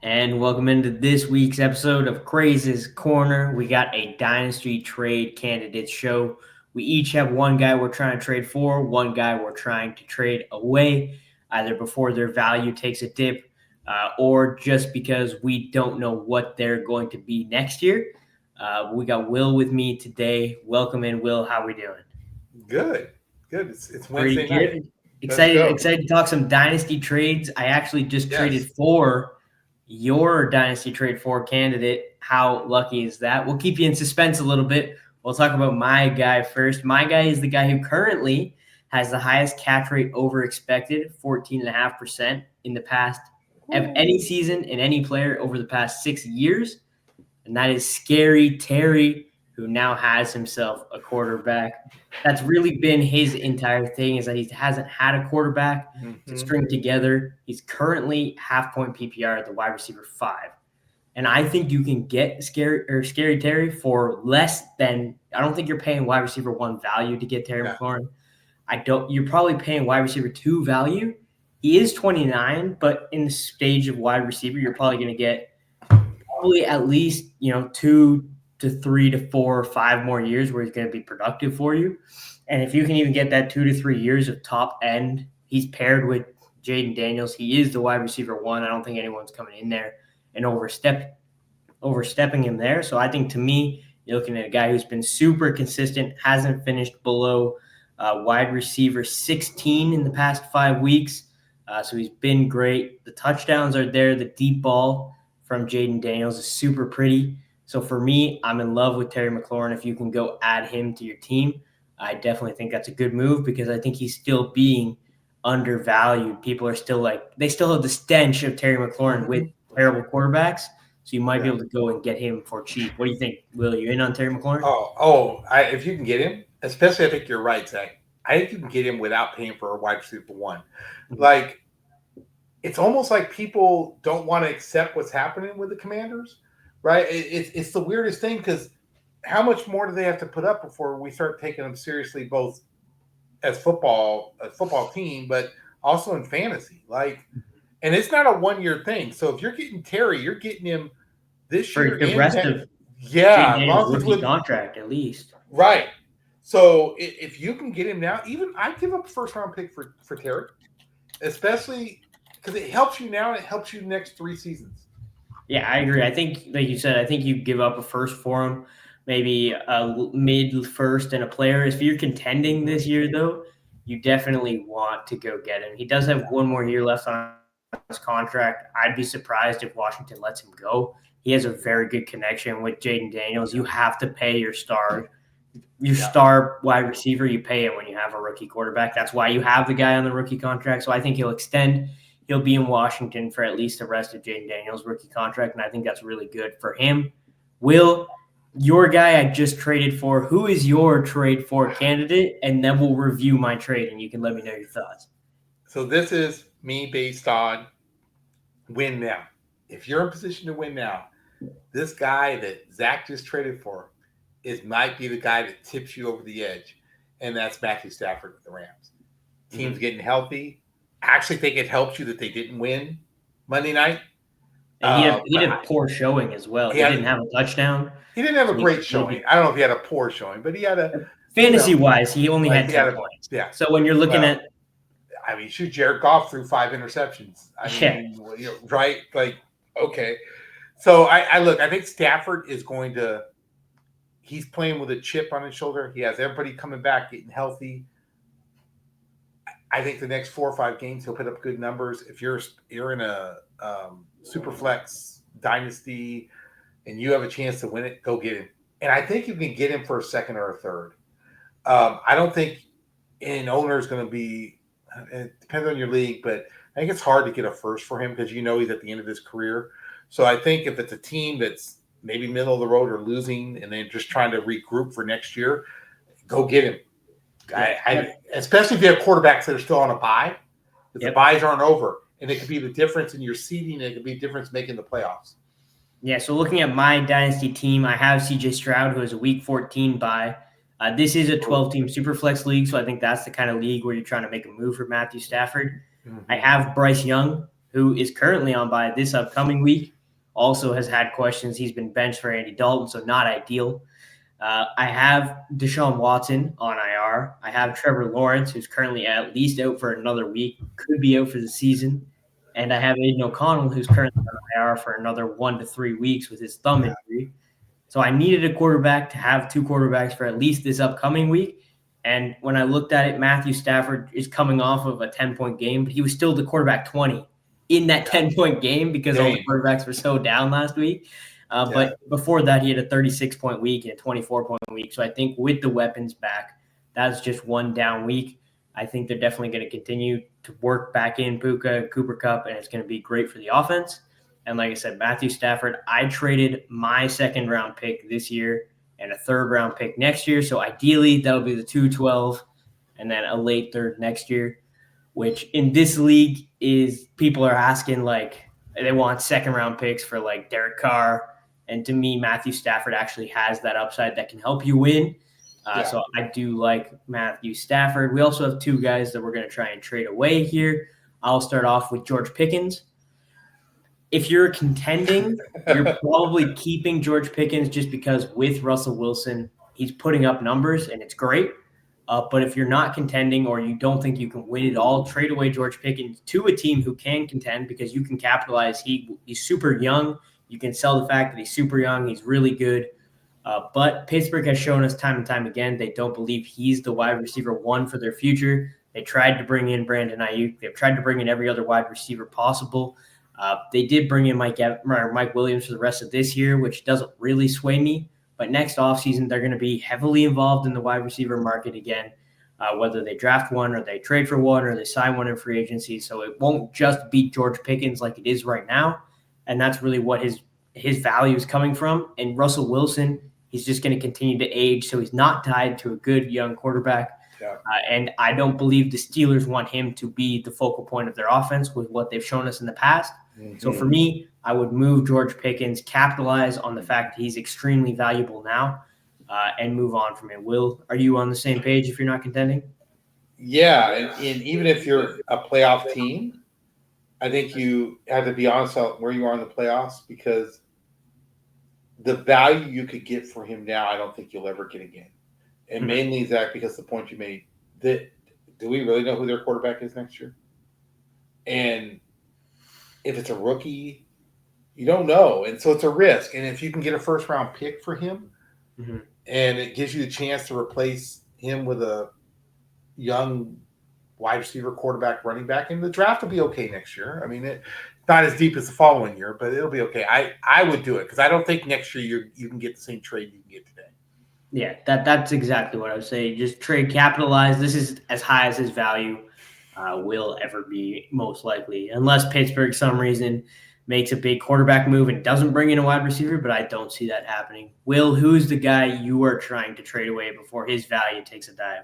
And welcome into this week's episode of Craze's Corner. We got a Dynasty trade candidates show. We each have one guy we're trying to trade for, one guy we're trying to trade away, either before their value takes a dip or just because we don't know what they're going to be next year. We got Will with me today. Welcome in, Will. How are we doing? Good. It's Wednesday night. Excited to talk some Dynasty trades. I actually just traded for your Dynasty trade for candidate. How lucky is that? We'll keep you in suspense a little bit. We'll talk about my guy first. My guy is the guy who currently has the highest catch rate over expected, 14.5% in the past of any season and any player over the past 6 years. And that is Scary Terry, who now has himself a quarterback. That's really been his entire thing, is that he hasn't had a quarterback to string together. He's currently half-point PPR at the wide receiver 5. And I think you can get Scary Terry for less than – I don't think you're paying wide receiver 1 value to get Terry McLaurin. You're probably paying wide receiver 2 value. He is 29, but in the stage of wide receiver, you're probably going to get probably at least, 2 to 3 to 4 or 5 more years where he's going to be productive for you. And if you can even get that 2 to 3 years of top end, he's paired with Jaden Daniels. He is the wide receiver 1. I don't think anyone's coming in there and overstepping him there. So I think, to me, you're looking at a guy who's been super consistent, hasn't finished below wide receiver 16 in the past 5 weeks. So he's been great. The touchdowns are there. The deep ball from Jaden Daniels is super pretty. So for me, I'm in love with Terry McLaurin. If you can go add him to your team, I definitely think that's a good move, because I think he's still being undervalued. People are still they still have the stench of Terry McLaurin with terrible quarterbacks. So you might be able to go and get him for cheap. What do you think, Will? You in on Terry McLaurin? If you can get him, especially I think you're right, Zach. I think you can get him without paying for a wide receiver 1. Like, it's almost like people don't want to accept what's happening with the Commanders, right? It's the weirdest thing, because how much more do they have to put up before we start taking them seriously, both as a football team, but also in fantasy? And it's not a 1-year thing. So if you're getting Terry, you're getting him this year. The rest of rookie contract, at least. Right. So if you can get him now, even I'd give up a first-round pick for Terry, especially because it helps you now and it helps you the next 3 seasons. Yeah, I agree. I think, like you said, I think you give up a first for him, maybe a mid-first and a player. If you're contending this year, though, you definitely want to go get him. He does have 1 more year left on his contract. I'd be surprised if Washington lets him go. He has a very good connection with Jaden Daniels. You have to pay your star wide receiver. You pay it when you have a rookie quarterback. That's why you have the guy on the rookie contract. So I think he'll extend. He'll be in Washington for at least the rest of Jaden Daniels' rookie contract, and I think that's really good for him. Will, your guy I just traded for, who is your trade for candidate? And then we'll review my trade, and you can let me know your thoughts. So this is me based on win now. If you're in position to win now, this guy that Zach just traded for might be the guy that tips you over the edge, and that's Matthew Stafford with the Rams. Team's getting healthy. I actually think it helps you that they didn't win Monday night. And he had a poor showing as well. He didn't have a touchdown. He didn't have a great showing. I don't know if he had a poor showing, but he had a fantasy-wise, he only had 10 points. Yeah. So when you're looking at, shoot, Jared Goff threw 5 interceptions. Right? Okay. So I think Stafford is going to. He's playing with a chip on his shoulder. He has everybody coming back, getting healthy. I think the next 4 or 5 games he'll put up good numbers. If you're in a super flex dynasty and you have a chance to win it, go get him. And I think you can get him for a second or a third. I don't think an owner is going to be. It depends on your league, but I think it's hard to get a first for him because he's at the end of his career. So I think if it's a team that's maybe middle of the road or losing and they're just trying to regroup for next year, go get him. Especially if you have quarterbacks that are still on a bye. If the byes aren't over, and it could be the difference in your seeding, it could be the difference making the playoffs. Yeah, so looking at my Dynasty team, I have CJ Stroud, who has a Week 14 bye. This is a 12-team Superflex league, so I think that's the kind of league where you're trying to make a move for Matthew Stafford. I have Bryce Young, who is currently on bye this upcoming week, also has had questions. He's been benched for Andy Dalton, so not ideal. I have Deshaun Watson on IR. I have Trevor Lawrence, who's currently at least out for another week, could be out for the season. And I have Aiden O'Connell, who's currently on IR for another 1 to 3 weeks with his thumb injury. So I needed a quarterback to have 2 quarterbacks for at least this upcoming week. And when I looked at it, Matthew Stafford is coming off of a 10-point game, but he was still the quarterback 20 in that 10-point game because all the quarterbacks were so down last week. But before that, he had a 36-point week and a 24-point week. So I think with the weapons back, that's just one down week. I think they're definitely going to continue to work back in Puka, Cooper Kupp, and it's going to be great for the offense. And like I said, Matthew Stafford, I traded my second-round pick this year and a third-round pick next year. So ideally, that'll be the 2-12 and then a late third next year, which in this league is people are asking, like, they want second-round picks for, like, Derek Carr. And to me, Matthew Stafford actually has that upside that can help you win. So I do like Matthew Stafford. We also have 2 guys that we're going to try and trade away here. I'll start off with George Pickens. If you're contending, you're probably keeping George Pickens just because with Russell Wilson, he's putting up numbers and it's great. But if you're not contending or you don't think you can win it all, trade away George Pickens to a team who can contend because you can capitalize. He's super young. You can sell the fact that he's super young. He's really good. But Pittsburgh has shown us time and time again they don't believe he's the wide receiver 1 for their future. They tried to bring in Brandon Ayuk. They've tried to bring in every other wide receiver possible. They did bring in Mike Williams for the rest of this year, which doesn't really sway me. But next offseason, they're going to be heavily involved in the wide receiver market again, whether they draft one or they trade for one or they sign one in free agency. So it won't just be George Pickens like it is right now. And that's really what his value is coming from. And Russell Wilson, he's just going to continue to age, so he's not tied to a good young quarterback. And I don't believe the Steelers want him to be the focal point of their offense with what they've shown us in the past. So for me, I would move George Pickens, capitalize on the fact that he's extremely valuable now, and move on from him. Will, are you on the same page if you're not contending? Yeah, and even if you're a playoff team, I think you have to be honest about where you are in the playoffs because the value you could get for him now, I don't think you'll ever get again. And mainly, Zach, because the point you made, that do we really know who their quarterback is next year? And if it's a rookie, you don't know. And so it's a risk. And if you can get a first-round pick for him and it gives you the chance to replace him with a young wide receiver, quarterback, running back, and the draft will be okay next year. I mean, it's not as deep as the following year, but it'll be okay. I would do it because I don't think next year you can get the same trade you can get today. Yeah, that's exactly what I would say. Just trade, capitalize. This is as high as his value will ever be, most likely, unless Pittsburgh, some reason, makes a big quarterback move and doesn't bring in a wide receiver, but I don't see that happening. Will, who's the guy you are trying to trade away before his value takes a dive?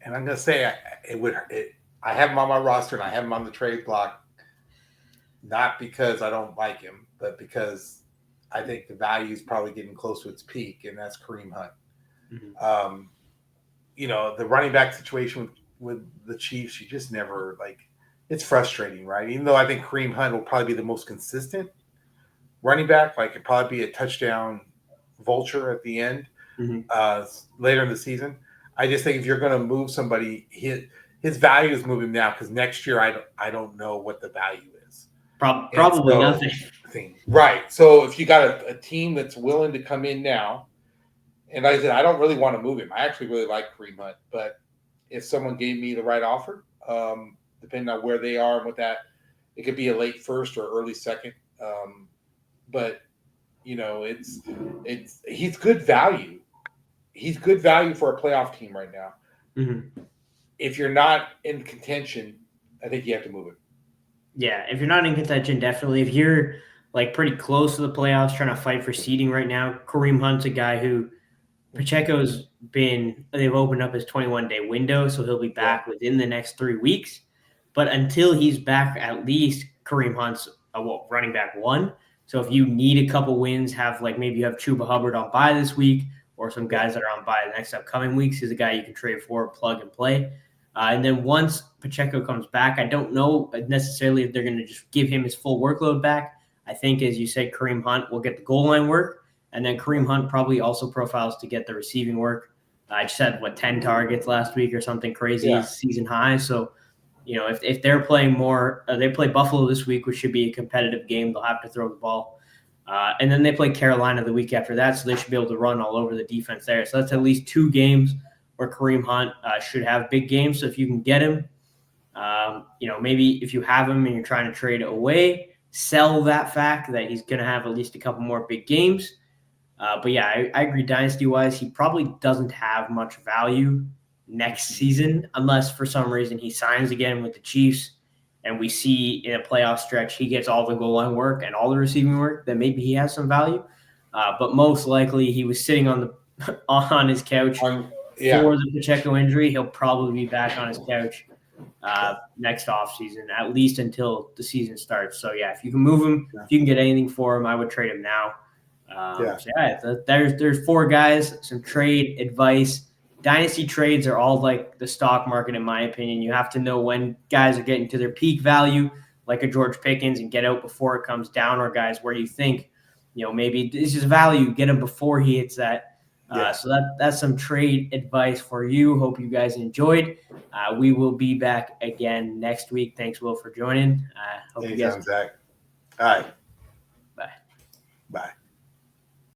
And I'm going to say I have him on my roster and I have him on the trade block, not because I don't like him, but because I think the value is probably getting close to its peak, and that's Kareem Hunt. The running back situation with the Chiefs, you just never it's frustrating, right? Even though I think Kareem Hunt will probably be the most consistent running back, it'd probably be a touchdown vulture at the end later in the season. I just think if you're going to move somebody, his value is moving now because next year I don't know what the value is. Probably nothing. Right. So if you got a team that's willing to come in now, and like I said, I don't really want to move him. I actually really like Kareem Hunt, but if someone gave me the right offer, depending on where they are and what that, it could be a late first or early second. But he's good value. He's good value for a playoff team right now. If you're not in contention, I think you have to move it. Yeah, if you're not in contention, definitely. If you're pretty close to the playoffs, trying to fight for seeding right now, Kareem Hunt's a guy who Pacheco's they've opened up his 21-day window, so he'll be back within the next 3 weeks. But until he's back, at least Kareem Hunt's running back 1. So if you need a couple wins, maybe you have Chuba Hubbard on bye this week, or some guys that are on bye the next upcoming weeks. He's a guy you can trade for, plug and play. And then once Pacheco comes back, I don't know necessarily if they're going to just give him his full workload back. I think, as you said, Kareem Hunt will get the goal line work, and then Kareem Hunt probably also profiles to get the receiving work. I just had, 10 targets last week or something crazy, season high. So, if they're playing more, they play Buffalo this week, which should be a competitive game. They'll have to throw the ball. And then they play Carolina the week after that, so they should be able to run all over the defense there. So that's at least 2 games where Kareem Hunt should have big games. So if you can get him, maybe if you have him and you're trying to trade away, sell that fact that he's going to have at least a couple more big games. But yeah, I agree. Dynasty-wise, he probably doesn't have much value next season unless for some reason he signs again with the Chiefs and we see in a playoff stretch he gets all the goal line work and all the receiving work, then maybe he has some value. But most likely he was sitting on his couch for the Pacheco injury. He'll probably be back on his couch next offseason, at least until the season starts. So, yeah, if you can move him, if you can get anything for him, I would trade him now. There's 4 guys, some trade advice. Dynasty trades are all like the stock market, in my opinion. You have to know when guys are getting to their peak value, like a George Pickens, and get out before it comes down, or guys where you think, maybe this is value, get him before he hits that. So that's some trade advice for you. Hope you guys enjoyed. We will be back again next week. Thanks, Will, for joining. Hope you guys. Zach. All right. Bye. Bye.